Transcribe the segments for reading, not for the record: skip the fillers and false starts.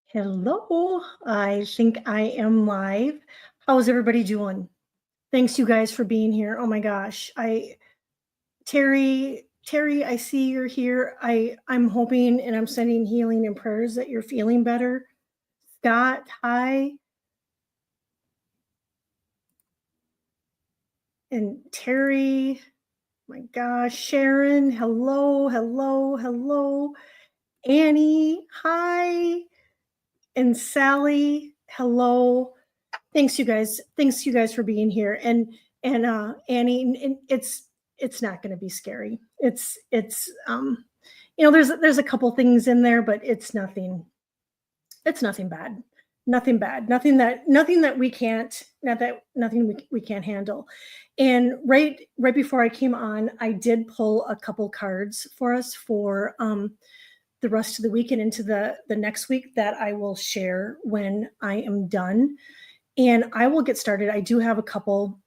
Hello, I think I am live. How's everybody doing? Thanks you guys for being here. Oh my gosh. Terry, I see you're here. I'm hoping and I'm sending healing and prayers that you're feeling better. Scott, hi. And Terry, my gosh, Sharon, hello. Annie, hi. And Sally, hello. Thanks you guys for being here. And Annie, it's not going to be scary. There's a couple things in there, but it's nothing bad. Nothing bad. Nothing that we can't not that nothing we can't handle. And right before I came on, I did pull a couple cards for us for the rest of the week and into the next week that I will share when I am done. And I will get started. I do have a couple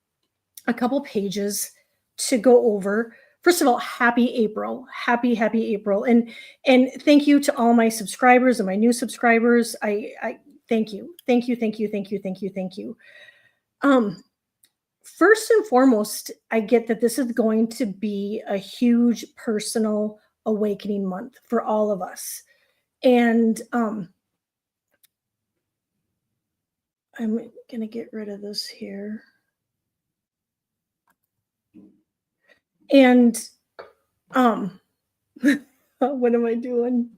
pages to go over. First of all, happy April. Happy April. And thank you to all my subscribers and my new subscribers. I thank you. First and foremost, I get that this is going to be a huge personal awakening month for all of us. And I'm going to get rid of this here. And what am I doing?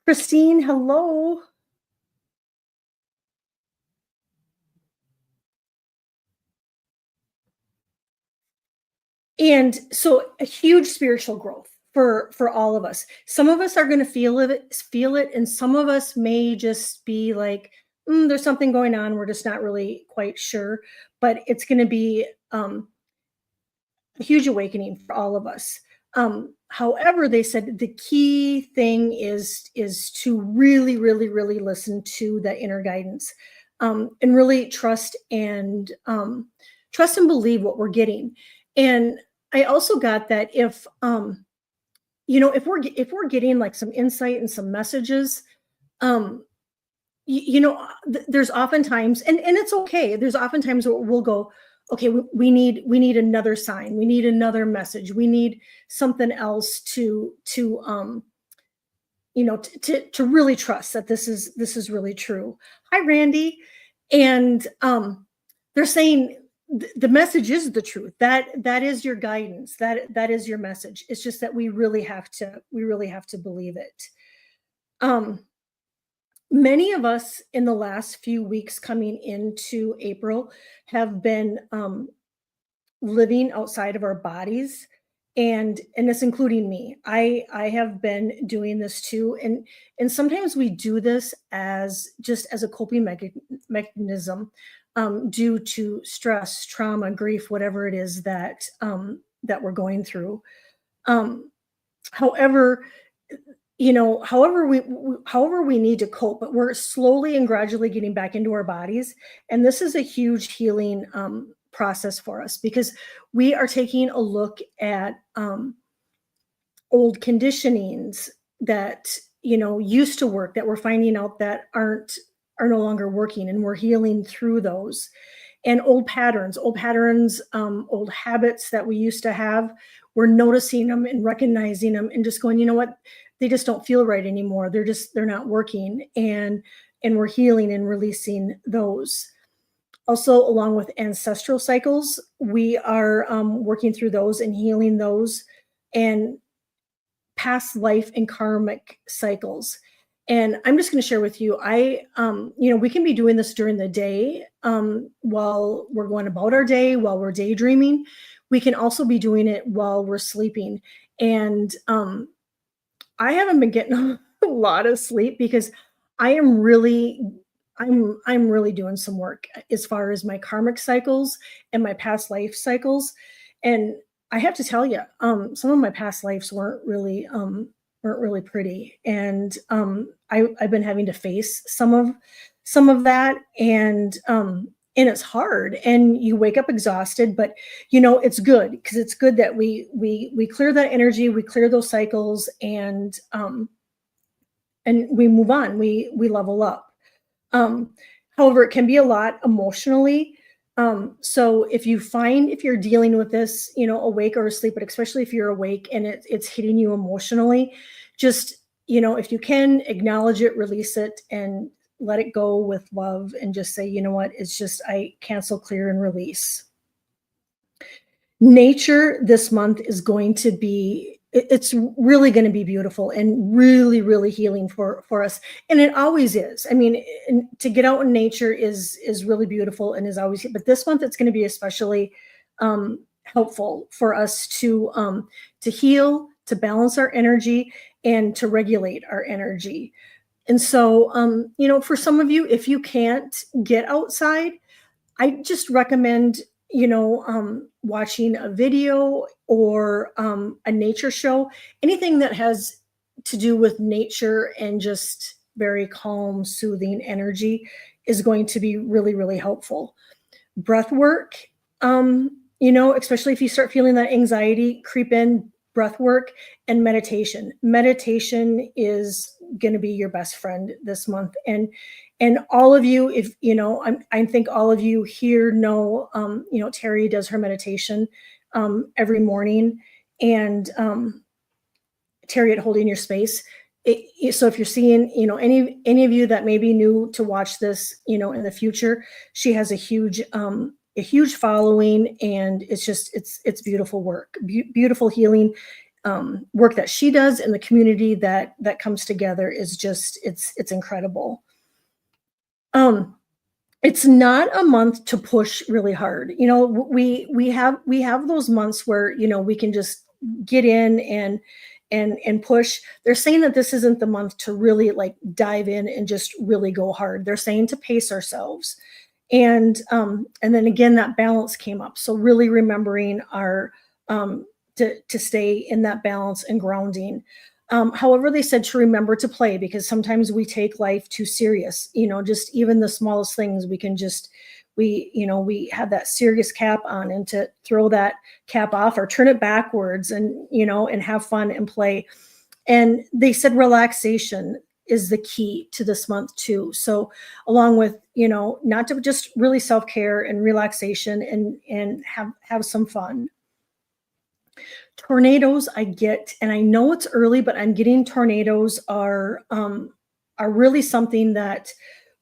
Christine, hello. And so a huge spiritual growth for all of us. Some of us are going to feel it, and some of us may just be like, there's something going on. We're just not really quite sure, but it's going to be a huge awakening for all of us. However, they said the key thing is to really listen to that inner guidance, and really trust and believe what we're getting. And I also got that if we're getting like some insight and some messages, there's oftentimes, and it's okay. There's oftentimes where we'll go, okay, we need another sign, we need another message, we need something else to really trust that this is really true. Hi, Randy. And they're saying the message is the truth. That is your guidance. That is your message. It's just that we really have to believe it. Many of us in the last few weeks coming into April have been living outside of our bodies, and it's including me. I have been doing this too, and sometimes we do this as just as a coping mechanism, due to stress, trauma, grief, whatever it is that we're going through. However, however we need to cope, but we're slowly and gradually getting back into our bodies, and this is a huge healing process for us, because we are taking a look at old conditionings that used to work, that we're finding out that are no longer working, and we're healing through those. And old patterns, old habits that we used to have, we're noticing them and recognizing them and just going, you know what, they just don't feel right anymore. They're not working, and we're healing and releasing those. Also, along with ancestral cycles, we are working through those and healing those, and past life and karmic cycles. And I'm just going to share with you, we can be doing this during the day, while we're going about our day, while we're daydreaming. We can also be doing it while we're sleeping. And I haven't been getting a lot of sleep because I'm really doing some work as far as my karmic cycles and my past life cycles. And I have to tell you, some of my past lives weren't really pretty, and I've been having to face some of that, and it's hard, and you wake up exhausted, but it's good, because it's good that we clear that energy, we clear those cycles, and and we move on, we level up. Um, However, it can be a lot emotionally. So if you're dealing with this, awake or asleep, but especially if you're awake and it's hitting you emotionally, just, if you can acknowledge it, release it, and let it go with love, and just say, you know what, it's just, I cancel, clear, and release. Nature this month is going to be, it's really going to be beautiful and really, really healing for us, and it always is. I mean, to get out in nature is really beautiful and is always, but this month it's going to be especially helpful for us to heal, to balance our energy, and to regulate our energy. And so, for some of you, if you can't get outside, I just recommend, watching a video or a nature show, anything that has to do with nature and just very calm, soothing energy is going to be really, really helpful. Breath work, especially if you start feeling that anxiety creep in, breath work and meditation. Meditation is going to be your best friend this month. And all of you, if I think all of you here know, Terry does her meditation every morning, and Terry at Holding Your Space. So if you're seeing, any of you that may be new to watch this, in the future, she has a huge following, and it's beautiful work, beautiful healing work that she does, and the community that comes together is just, it's incredible. Um, it's not a month to push really hard. We have those months where we can just get in and push. They're saying that this isn't the month to really like dive in and just really go hard. They're saying to pace ourselves. And then again, that balance came up. So really remembering our to stay in that balance and grounding. However, they said to remember to play, because sometimes we take life too serious. Just even the smallest things, we can just we have that serious cap on, and to throw that cap off or turn it backwards, and have fun and play. And they said relaxation is the key to this month too. So along with, not to just really self-care and relaxation, and have some fun. Tornadoes, I get, and I know it's early, but I'm getting tornadoes are really something that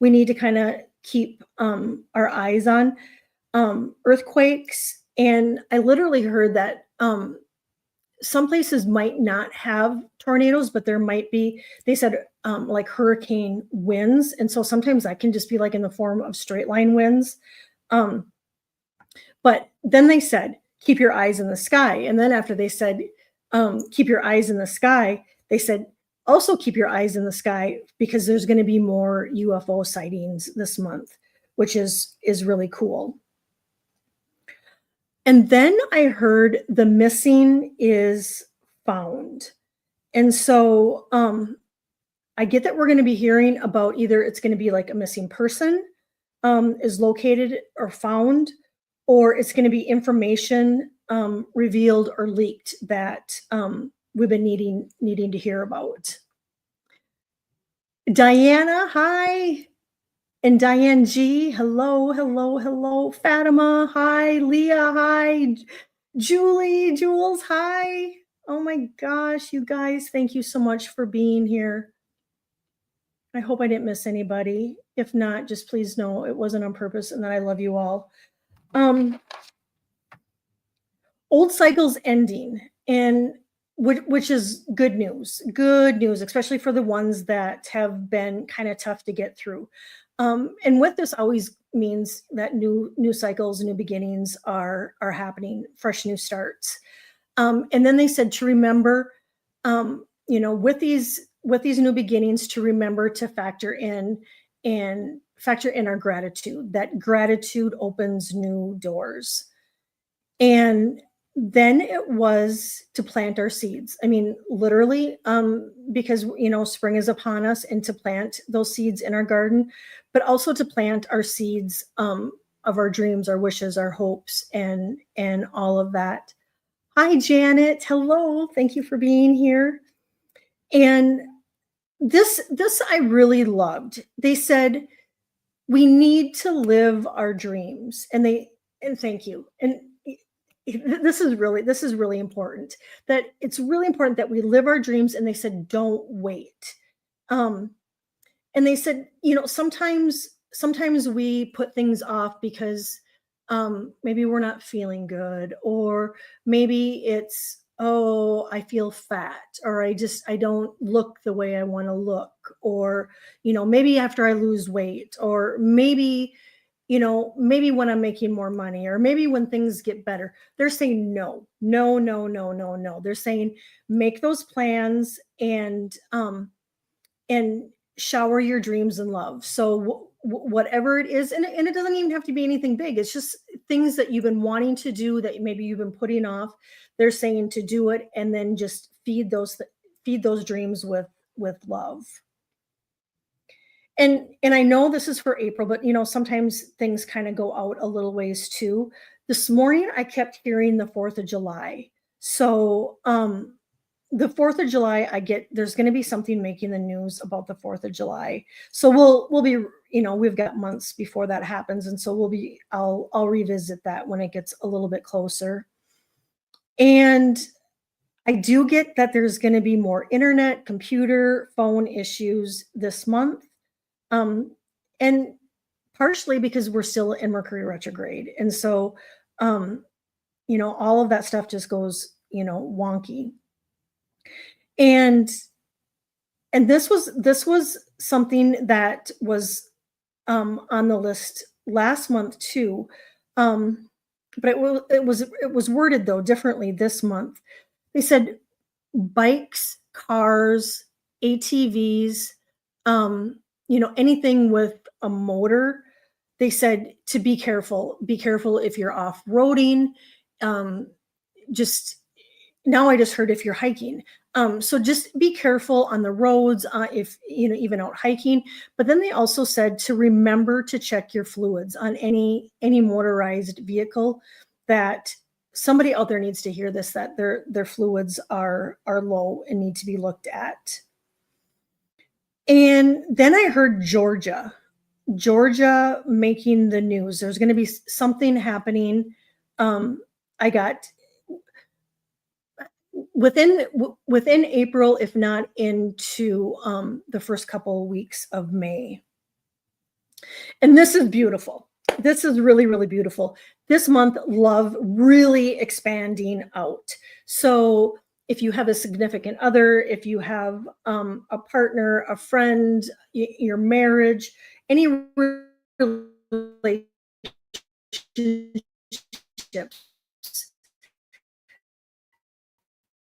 we need to kind of keep our eyes on. Earthquakes, and I literally heard that some places might not have tornadoes, but there might be. They said like hurricane winds, and so sometimes that can just be like in the form of straight line winds. Um, but then they said, keep your eyes in the sky. And then after they said, keep your eyes in the sky, they said, also keep your eyes in the sky, because there's going to be more UFO sightings this month, which is really cool. And then I heard the missing is found. And so I get that we're going to be hearing about, either it's going to be like a missing person is located or found, or it's going to be information revealed or leaked that we've been needing to hear about. Diana, hi. And Diane G, hello, hello, hello. Fatima, hi. Leah, hi. Julie, Jules, hi. Oh my gosh, you guys, thank you so much for being here. I hope I didn't miss anybody. If not, just please know it wasn't on purpose, and that I love you all. Old cycles ending, and which is good news. Good news, especially for the ones that have been kind of tough to get through. And what this always means that new cycles, new beginnings are happening, fresh new starts. And then they said to remember, with these new beginnings, to remember to factor in our gratitude. That gratitude opens new doors. And then it was to plant our seeds. I mean, literally, because spring is upon us, and to plant those seeds in our garden, but also to plant our seeds of our dreams, our wishes, our hopes, and all of that. Hi, Janet. Hello. Thank you for being here. And this I really loved. They said, "We need to live our dreams." And thank you. And this is really important, that it's really important that we live our dreams, and they said, "Don't wait." Um, and they said, sometimes we put things off because maybe we're not feeling good, or maybe it's, oh, I feel fat, or I don't look the way I want to look, or maybe after I lose weight, or maybe when I'm making more money, or maybe when things get better. They're saying no, no, no, no, no, no. They're saying make those plans, and shower your dreams in love. So whatever it is, and it doesn't even have to be anything big. It's just things that you've been wanting to do that maybe you've been putting off. They're saying to do it, and then just feed those dreams with love. And I know this is for April, but sometimes things kind of go out a little ways too. This morning I kept hearing the 4th of July. So the 4th of July, there's going to be something making the news about the 4th of July. So we'll be, we've got months before that happens. And so I'll revisit that when it gets a little bit closer. And I do get that there's going to be more internet, computer, phone issues this month. Um, and partially because we're still in Mercury retrograde. And so, all of that stuff just goes, wonky. And this was something that was on the list last month too. But it was worded though differently this month. They said bikes, cars, ATVs, anything with a motor. They said to be careful. Be careful if you're off-roading. Just now I just heard if you're hiking. So just be careful on the roads, if even out hiking. But then they also said to remember to check your fluids on any motorized vehicle. That somebody out there needs to hear this, that their fluids are low and need to be looked at. And then I heard Georgia making the news. There's going to be something happening. I got within April, if not into the first couple of weeks of May. And this is beautiful. This is really, really beautiful. This month, love really expanding out. So if you have a significant other, if you have a partner, a friend, your marriage, any relationships,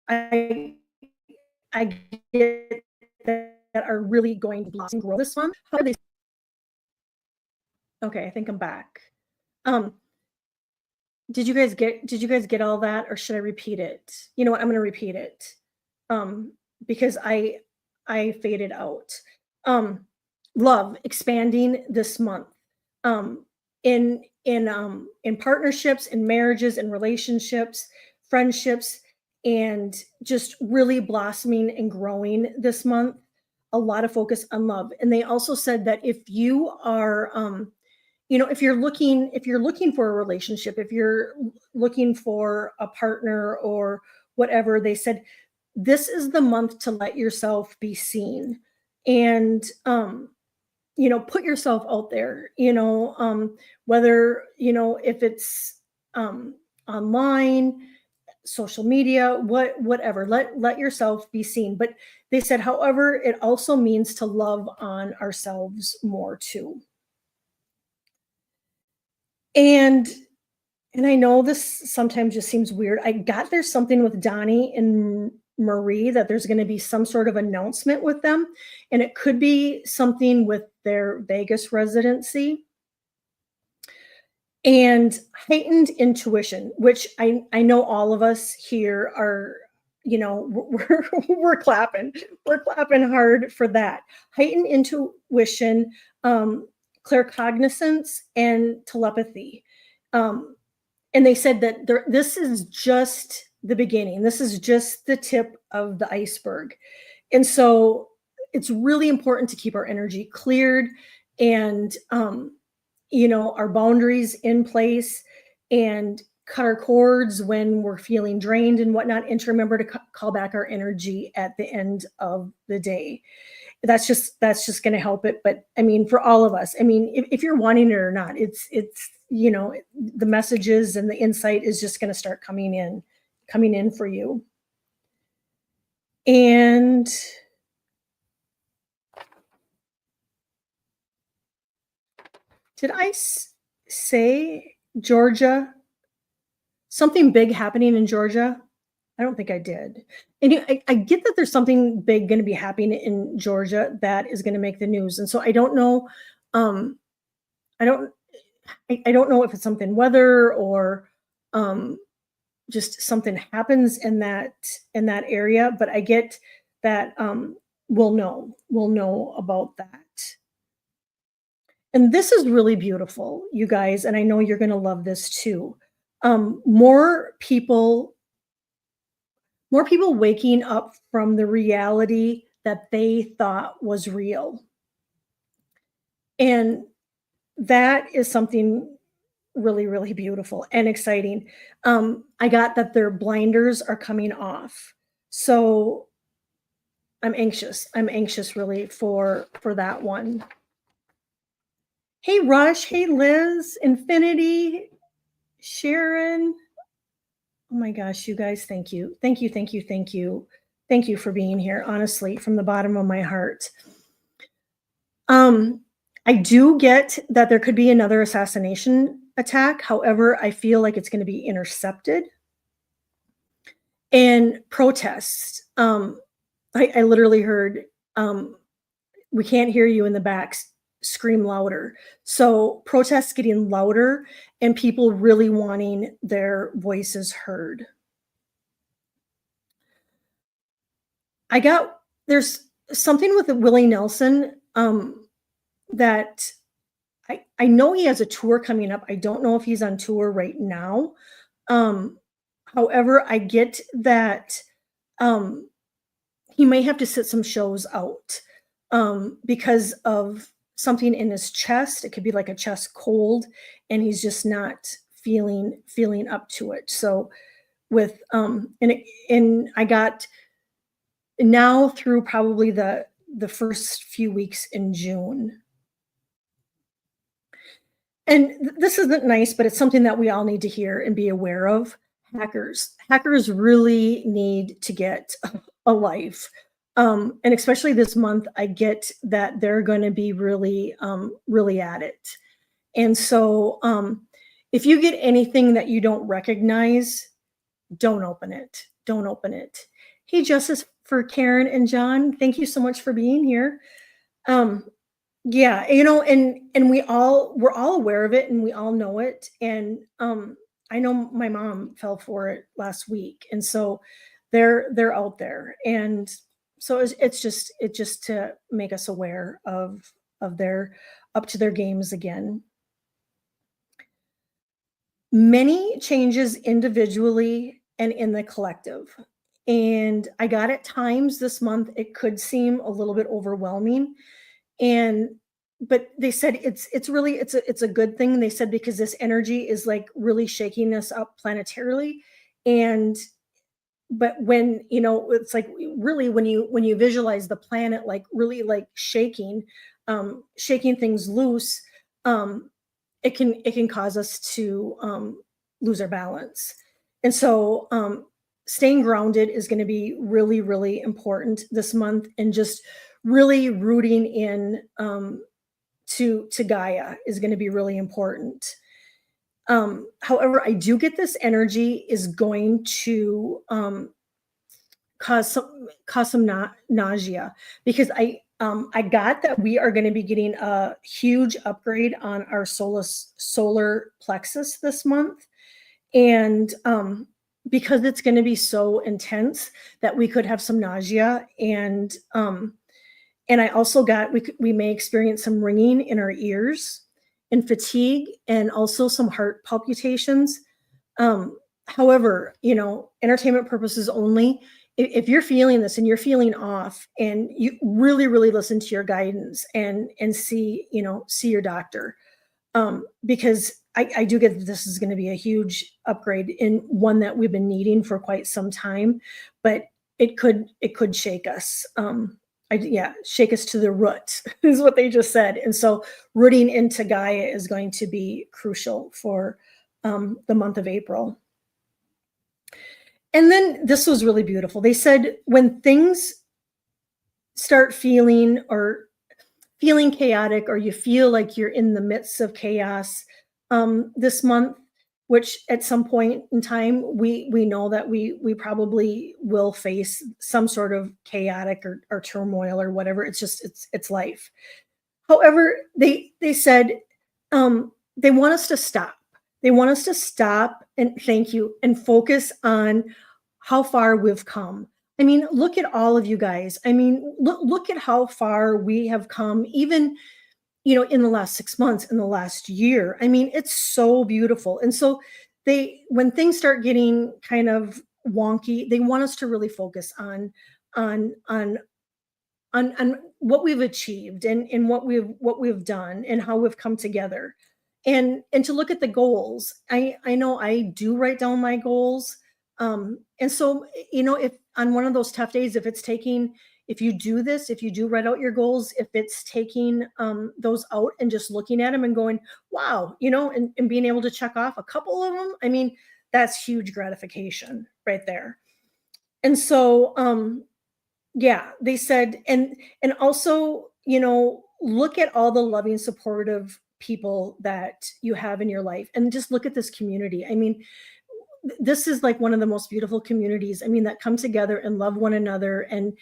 I I get that are really going to blossom and grow this month. How are they? Okay, I think I'm back. Um, did you guys get all that, or should I repeat it? You know what? I'm going to repeat it. Um, because I faded out. Um, love expanding this month. In partnerships, in marriages, in relationships, friendships, and just really blossoming and growing this month. A lot of focus on love. And they also said that if you are if you're looking for a relationship, if you're looking for a partner or whatever, they said this is the month to let yourself be seen. And put yourself out there, whether if it's online, social media, whatever, let yourself be seen. But they said, however, it also means to love on ourselves more too. And And I know this sometimes just seems weird. I got there's something with Donnie and Marie, that there's going to be some sort of announcement with them, and it could be something with their Vegas residency. And heightened intuition, which I know all of us here are, we're clapping. We're clapping hard for that. Heightened intuition, claircognizance, and telepathy. Um, and they said that this is just the beginning. This is just the tip of the iceberg. And so it's really important to keep our energy cleared and you know, our boundaries in place and cut our cords when we're feeling drained and whatnot, and to remember to call back our energy at the end of the day. That's just going to help it. But I mean, for all of us, I mean, if you're wanting it or not, it's you know, the messages and the insight is just going to start coming in for you. And did say Georgia? Something big happening in Georgia? I don't think I did. And I get that there's something big going to be happening in Georgia that is going to make the news. And so I don't know. Um, I don't. I don't know if it's something weather or um, just something happens in that area. But I get that we'll know about that. And this is really beautiful, you guys. And I know you're going to love this too. Um, more people more people waking up from the reality that they thought was real. And that is something really, really beautiful and exciting. I got that their blinders are coming off. So I'm anxious. I'm anxious really for that one. Hey Rush, hey Liz, Infinity, Sharon. Oh my gosh, you guys, thank you. Thank you, thank you, thank you. Thank you for being here, honestly, from the bottom of my heart. Um, I do get that there could be another assassination attack. However, I feel like it's going to be intercepted. And protests. I literally heard, we can't hear you in the back, scream louder. So protests getting louder and people really wanting their voices heard. There's something with Willie Nelson that I know he has a tour coming up. I don't know if he's on tour right now. Um, However, I get that um, he may have to sit some shows out because of something in his chest. It could be like a chest cold, and he's just not feeling up to it. So with and I got now through probably the first few weeks in June. And this isn't nice, but it's something that we all need to hear and be aware of. Hackers really need to get a life. And especially this month, I get that they're going to be really at it. And so, if you get anything that you don't recognize, don't open it. Don't open it. Hey, Justice for Karen and John, thank you so much for being here. Um, yeah, you know, and we're all aware of it and we all know it. And I know my mom fell for it last week. And so they're out there. And so it's just to make us aware of their up to their games again. Many changes individually and in the collective. And I got at times this month it could seem a little bit overwhelming, and but they said it's really it's a good thing. They said because this energy is like really shaking us up planetarily. And but when you know it's like really when you visualize the planet like really like shaking things loose, um it can cause us to lose our balance. And so staying grounded is going to be really important this month, and just really rooting in to Gaia is going to be really important. However, I do get this energy is going to cause some nausea, because I got that we are going to be getting a huge upgrade on our solar plexus this month. And because it's going to be so intense that we could have some nausea. And I also got we may experience some ringing in our ears and fatigue, and also some heart palpitations. However, you know, entertainment purposes only. if you're feeling this and you're feeling off, and you really, really listen to your guidance and see, see your doctor. Because I do get that this is going to be a huge upgrade, and one that we've been needing for quite some time, but it could shake us. Yeah, shake us to the root is what they just said. And so rooting into Gaia is going to be crucial for the month of April. And then this was really beautiful. They said when things start feeling chaotic, or you feel like you're in the midst of chaos this month, which at some point in time we know that we probably will face some sort of chaotic or turmoil or whatever. It's just it's life. However, they said they want us to stop. They want us to stop and thank you and focus on how far we've come. I mean, look at all of you guys. I mean, look at how far we have come, even in the last 6 months, in the last year. I mean, it's so beautiful. And so when things start getting kind of wonky, they want us to really focus on on on what we've achieved, and what we've done, and how we've come together, and to look at the goals. I know I do write down my goals. And so, if on one of those tough days, if you do this, if you do write out your goals, if it's taking those out and just looking at them and going, wow, and being able to check off a couple of them, I mean, that's huge gratification right there. And so, yeah, they said, and also, look at all the loving, supportive people that you have in your life, and just look at this community. I mean, this is like one of the most beautiful communities. I mean, that come together and love one another, and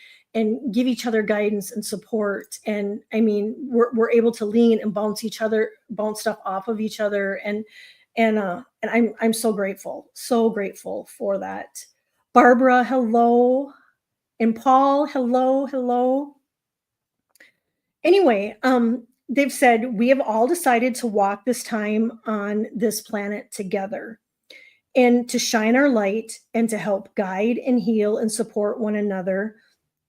give each other guidance and support. And I mean, we're able to lean and bounce stuff off of each other. And I'm so grateful for that. Barbara, hello. And Paul, hello, hello. Anyway, they've said we have all decided to walk this time on this planet together, and to shine our light, and to help guide and heal and support one another.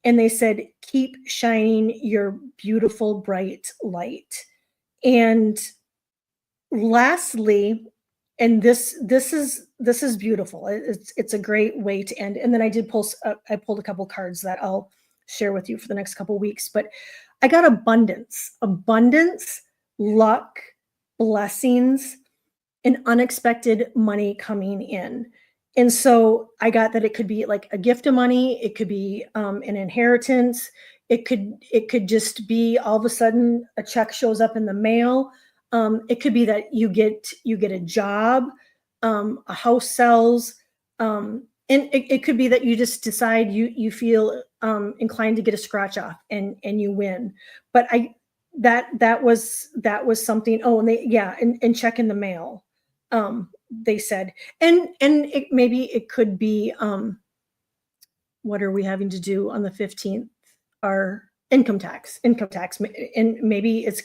And they said, keep shining your beautiful, bright light. And lastly, and this is beautiful. It's a great way to end. And then I pulled a couple cards that I'll share with you for the next couple weeks. But I got abundance, luck, blessings, and unexpected money coming in. And so I got that it could be like a gift of money, it could be an inheritance, it could just be all of a sudden a check shows up in the mail. It could be that you get a job, a house sells, and it could be that you just decide you feel inclined to get a scratch off, and you win. But that was something. Oh, and and check in the mail. They said, and maybe it could be, what are we having to do on the 15th? Our income tax, and maybe it's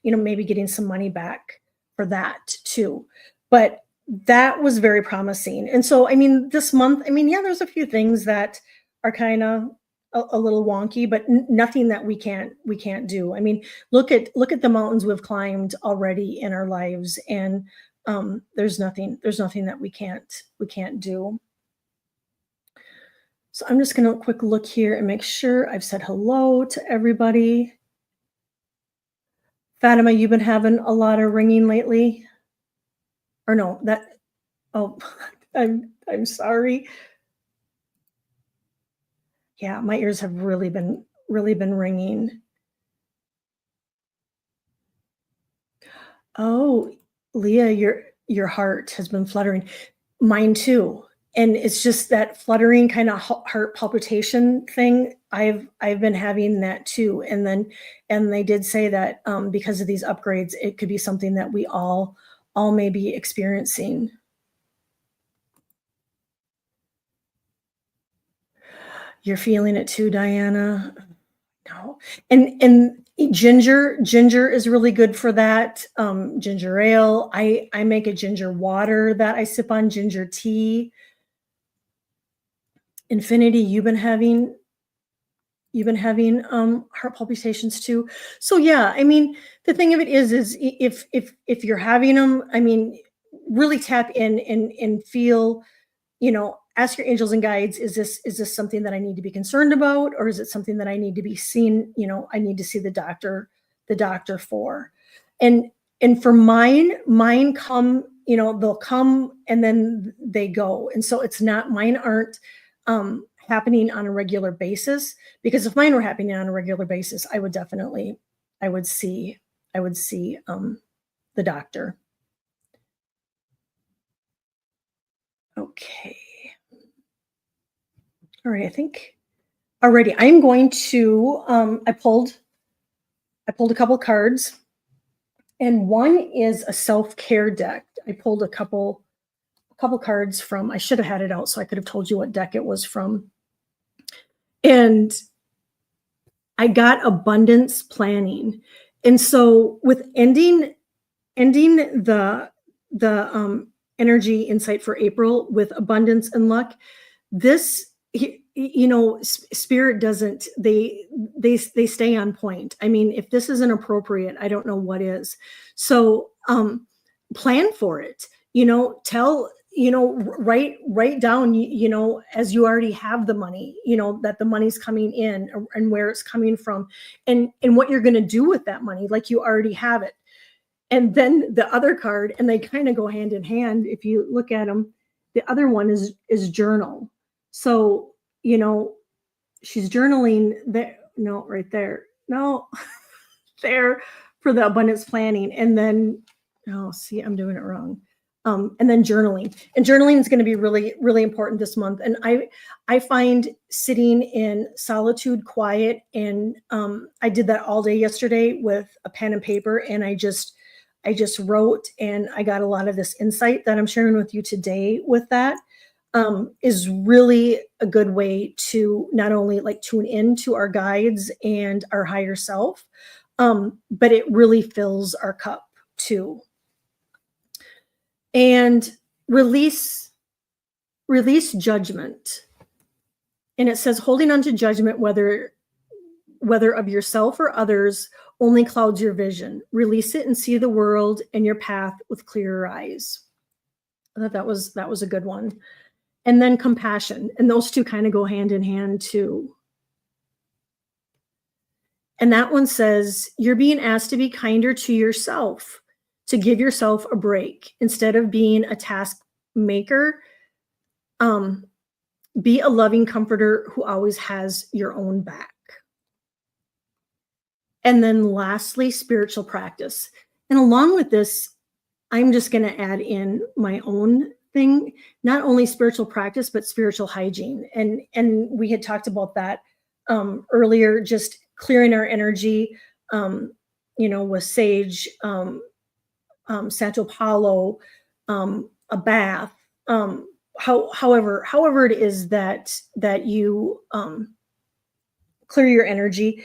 maybe getting some money back for that too. But that was very promising. And so, I mean, this month, I mean, yeah, there's a few things that are kind of a little wonky, but nothing that we can't do. I mean, look at the mountains we've climbed already in our lives, and there's nothing that we can't do. So I'm just going to quick look here and make sure I've said hello to everybody. Fatima, you've been having a lot of ringing lately? Or no, oh, I'm sorry. Yeah, my ears have really been ringing. Oh, Leah, your heart has been fluttering. Mine too. And it's just that fluttering kind of heart palpitation thing. I've been having that too. And they did say that because of these upgrades, it could be something that we all may be experiencing. You're feeling it too, Diana? No. And ginger is really good for that. Ginger ale. I make a ginger water that I sip on, ginger tea. Infinity, you've been having heart palpitations too. So yeah, I mean, the thing of it is if you're having them, I mean, really tap in and feel, ask your angels and guides, is this something that I need to be concerned about, or is it something that I need to be seen, I need to see the doctor for. And and for mine come, they'll come and then they go. And so it's not, mine aren't happening on a regular basis, because if mine were happening on a regular basis, I would see I would see the doctor. Okay. All right, I think already I'm going to I pulled a couple cards, and one is a self-care deck. I pulled a couple cards from, I should have had it out so I could have told you what deck it was from. And I got abundance planning. And so with ending the energy insight for April with abundance and luck, this spirit doesn't, they stay on point. I mean, if this isn't appropriate, I don't know what is. So plan for it, tell, write down, as you already have the money, that the money's coming in, and where it's coming from, and what you're going to do with that money, like you already have it. And then the other card, and they kind of go hand in hand if you look at them. The other one is journal. So, she's journaling there. No, right there. No, there, for the abundance planning. And then, oh, see, I'm doing it wrong. And then journaling. And journaling is going to be really, really important this month. And I find sitting in solitude, quiet, and I did that all day yesterday with a pen and paper, and I just wrote, and I got a lot of this insight that I'm sharing with you today with that. Is really a good way to not only like tune into our guides and our higher self, but it really fills our cup too. And release judgment. And it says holding on to judgment, whether of yourself or others, only clouds your vision. Release it and see the world and your path with clearer eyes. I thought that was a good one. And then compassion. And those two kind of go hand in hand too. And that one says, you're being asked to be kinder to yourself, to give yourself a break. Instead of being a task maker, be a loving comforter who always has your own back. And then lastly, spiritual practice. And along with this, I'm just going to add in my own thing, not only spiritual practice, but spiritual hygiene. And we had talked about that earlier, just clearing our energy, with sage, Santo Paulo, a bath, however it is that you clear your energy.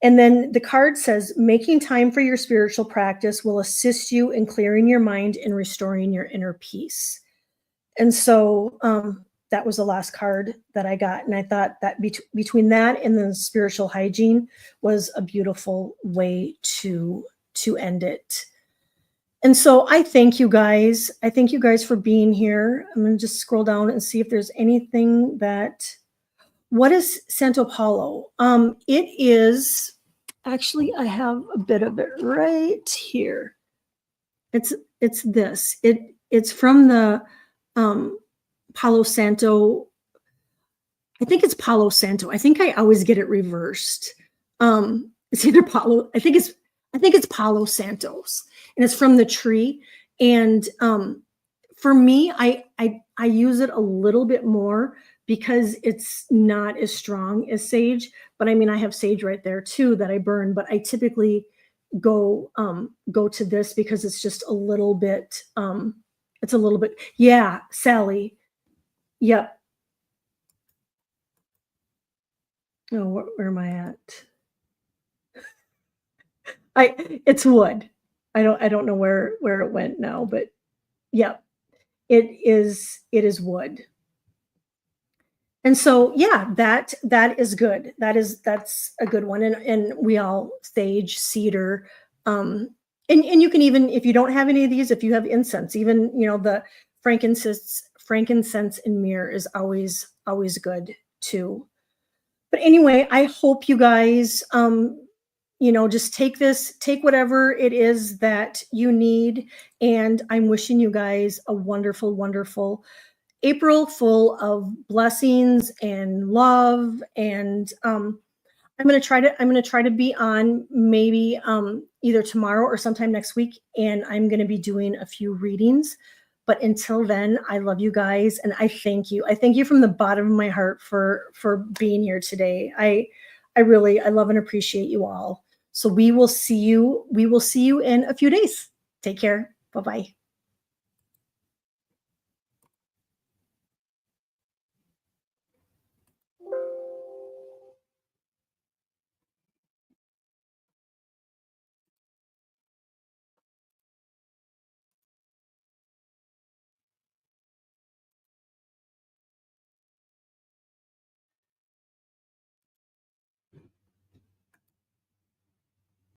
And then the card says, making time for your spiritual practice will assist you in clearing your mind and restoring your inner peace. And so that was the last card that I got. And I thought that between that and the spiritual hygiene was a beautiful way to end it. And so I thank you guys. I thank you guys for being here. I'm going to just scroll down and see if there's anything that, what is Santo Paulo? It is, actually, I have a bit of it right here. It's this. It's from the Palo Santo. I think it's Palo Santo. I think I always get it reversed. It's either Palo. I think it's Palo Santos, and it's from the tree. And for me, I use it a little bit more because it's not as strong as sage. But I mean, I have sage right there too that I burn. But I typically go to this because it's just a little bit. It's a little bit. Yeah, Sally. Yep. Oh, where am I at? It's wood. I don't know where it went now, but yeah, it is wood. And so, yeah, that is good. That's a good one. And we all sage, cedar, um, and you can even, if you don't have any of these, if you have incense, even the frankincense and myrrh is always good too. But anyway, I hope you guys, just take whatever it is that you need, and I'm wishing you guys a wonderful, wonderful April full of blessings and love. And I'm gonna try to be on maybe either tomorrow or sometime next week, and I'm gonna be doing a few readings. But until then, I love you guys, and I thank you. I thank you from the bottom of my heart for being here today. I love and appreciate you all. So we will see you in a few days. Take care. Bye bye.